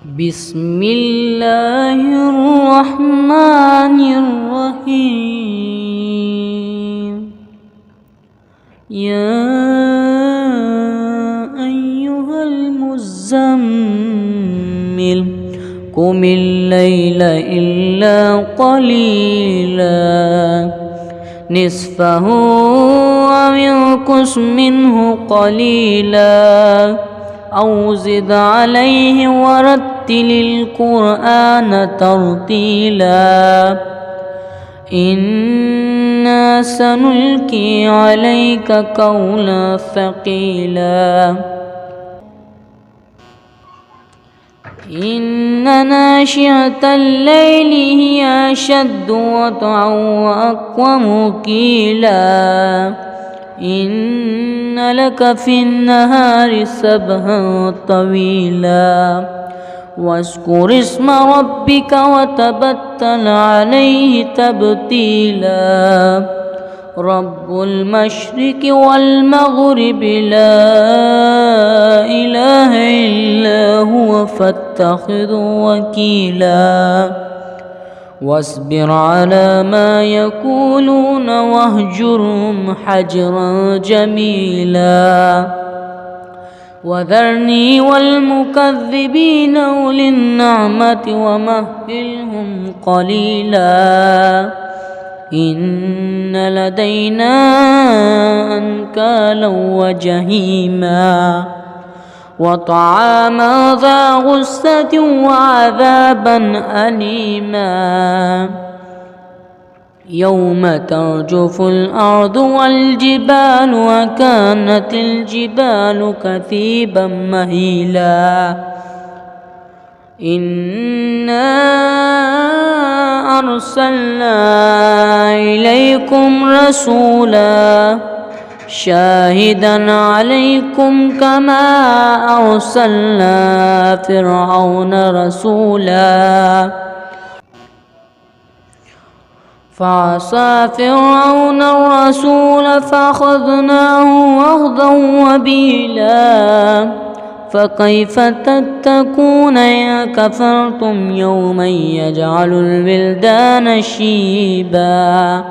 بسم الله الرحمن الرحيم. يا أيها المزمل قم الليل إلا قليلا نصفه أو انقص منه قليلا أو زد عليه ورتل القرآن ترتيلا إنا سنلقي عليك قولا ثقيلا إن ناشئة الليل هي أشد وطئا وأقوم قيلا إن لك في النهار سبحا طويلا واذكر اسم ربك وتبتل عليه تبتيلا رب المشرق والمغرب لا إله إلا هو فاتخذه وكيلا واصبر على ما يقولون واهجرهم حجرا جميلا وذرني والمكذبين أولي النعمة ومهلهم قليلا إن لدينا أنكالا وجحيما وطعاما ذا غصة وعذابا أليما يوم ترجف الأرض والجبال وكانت الجبال كثيبا مهيلا إنا أرسلنا إليكم رسولا شاهدا عليكم كما أرسلنا فرعون رسولا فعصى فرعون الرسول فأخذناه أخذا وبيلا فكيف تتقون إن كفرتم يوما يجعل الولدان شيبا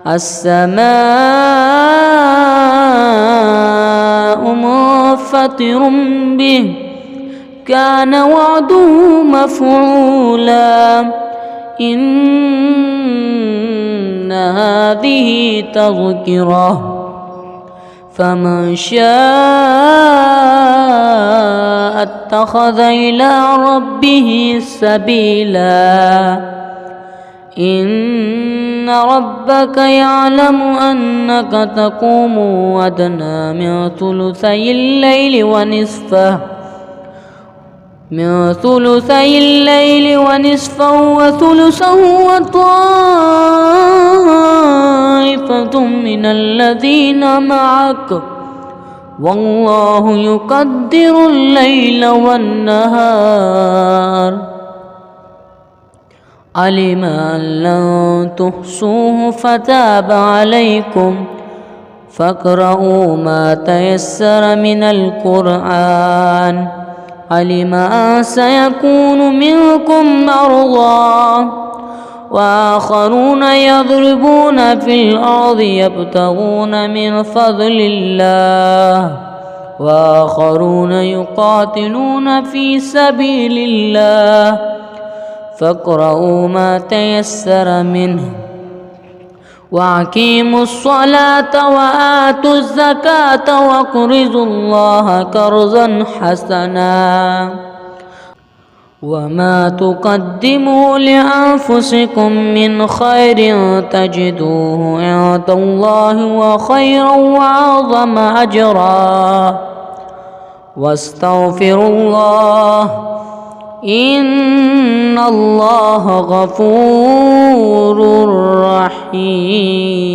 السماء منفطر به كان وعده مفعولا إن هذه تذكرة فمن شاء اتخذ إلى ربه سبيلا إن ربك يعلم أنك تقوم أدنى من ثلثي الليل ونصفه وثلثه وطائفة من الذين معك والله يقدر الليل والنهار علم أن لن تحصوه فتاب عليكم فاقرؤوا ما تيسر من القرآن علم أن سيكون منكم مرضى وآخرون يضربون في الأرض يبتغون من فضل الله وآخرون يقاتلون في سبيل الله فاقرؤوا ما تيسر منه وأقيموا الصلاة وآتوا الزكاة واقرضوا الله قرضا حسنا وما تقدموا لأنفسكم من خير تجدوه عند الله وخيرا وأعظم أجرا واستغفروا الله إن الله غفور رحيم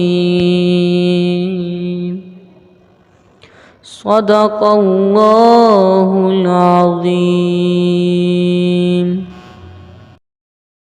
صدق الله العظيم.